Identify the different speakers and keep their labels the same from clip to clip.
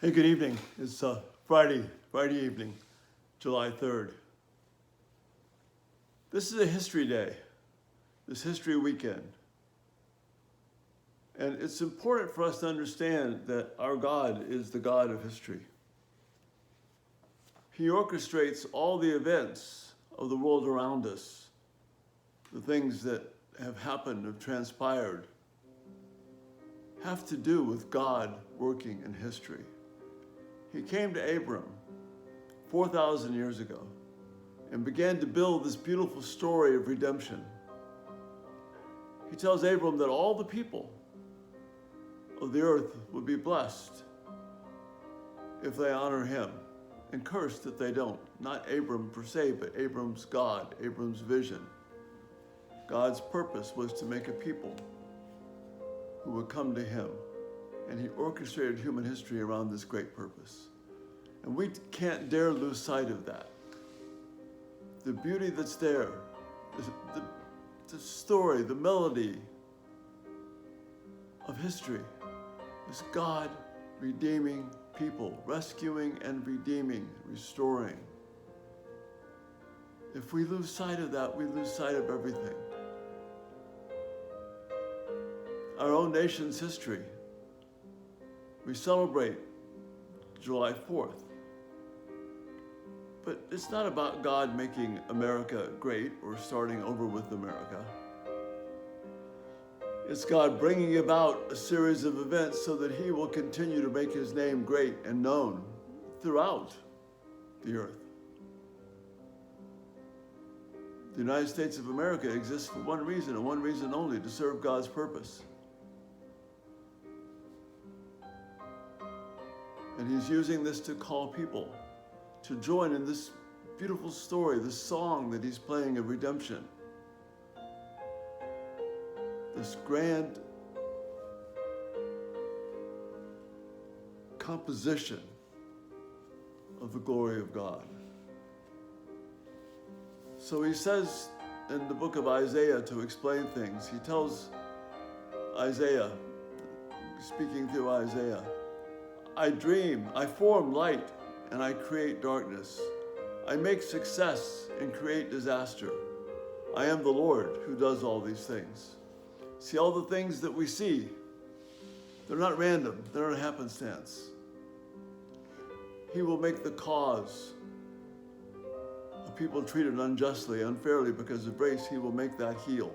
Speaker 1: Hey, good evening. It's Friday evening, July 3rd. This is a history day, this history weekend. And it's important for us to understand that our God is the God of history. He orchestrates all the events of the world around us, the things that have happened, have transpired, have to do with God working in history. He came to Abram 4,000 years ago and began to build this beautiful story of redemption. He tells Abram that all the people of the earth would be blessed if they honor him, and cursed if they don't. Not Abram per se, but Abram's God, Abram's vision. God's purpose was to make a people who would come to him, and he orchestrated human history around this great purpose. And we can't dare lose sight of that. The beauty that's there, the story, the melody of history is God redeeming people, rescuing and redeeming, restoring. If we lose sight of that, we lose sight of everything. Our own nation's history. We celebrate July 4th. But it's not about God making America great or starting over with America. It's God bringing about a series of events so that he will continue to make his name great and known throughout the earth. The United States of America exists for one reason and one reason only: to serve God's purpose. And he's using this to call people to join in this beautiful story, this song that he's playing of redemption. This grand composition of the glory of God. So he says in the book of Isaiah, to explain things, he tells Isaiah, speaking through Isaiah, I dream, I form light, and I create darkness. I make success and create disaster. I am the Lord who does all these things. See, all the things that we see, they're not random, they're not happenstance. He will make the cause of people treated unjustly, unfairly because of race, he will make that heal.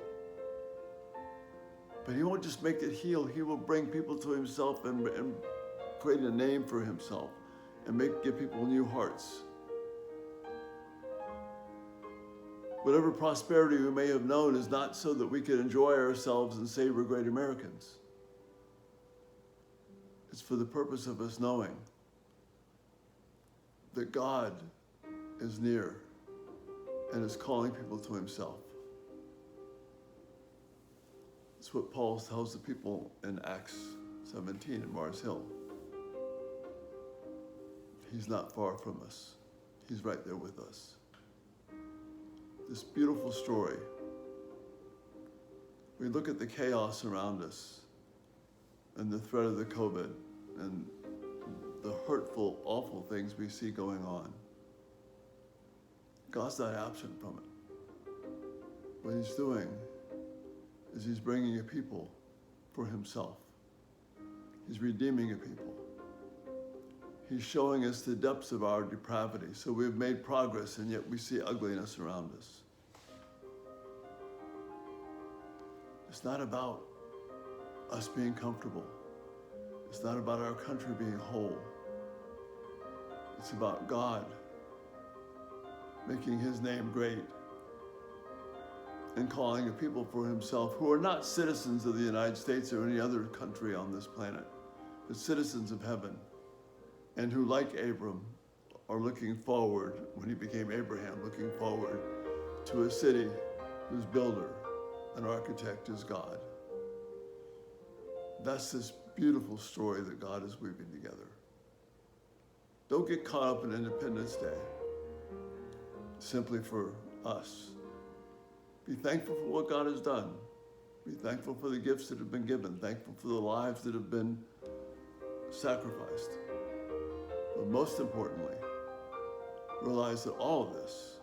Speaker 1: But he won't just make it heal, he will bring people to himself and create a name for himself and give people new hearts. Whatever prosperity we may have known is not so that we can enjoy ourselves and say we're great Americans. It's for the purpose of us knowing that God is near and is calling people to himself. It's what Paul tells the people in Acts 17 in Mars Hill. He's not far from us. He's right there with us. This beautiful story. We look at the chaos around us and the threat of the COVID and the hurtful, awful things we see going on. God's not absent from it. What he's doing is he's bringing a people for himself. He's redeeming a people. He's showing us the depths of our depravity. So we've made progress, and yet we see ugliness around us. It's not about us being comfortable. It's not about our country being whole. It's about God making his name great and calling a people for himself who are not citizens of the United States or any other country on this planet, but citizens of heaven. And who, like Abram, are looking forward, when he became Abraham, looking forward to a city whose builder and architect is God. That's this beautiful story that God is weaving together. Don't get caught up in Independence Day simply for us. Be thankful for what God has done. Be thankful for the gifts that have been given. Thankful for the lives that have been sacrificed. But most importantly, realize that all of this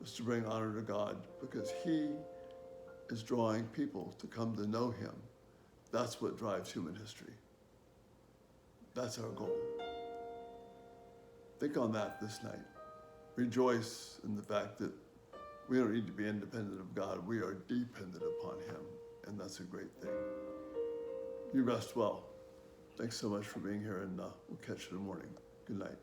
Speaker 1: is to bring honor to God because He is drawing people to come to know Him. That's what drives human history. That's our goal. Think on that this night. Rejoice in the fact that we don't need to be independent of God. We are dependent upon Him, and that's a great thing. You rest well. Thanks so much for being here, and we'll catch you in the morning. Good night.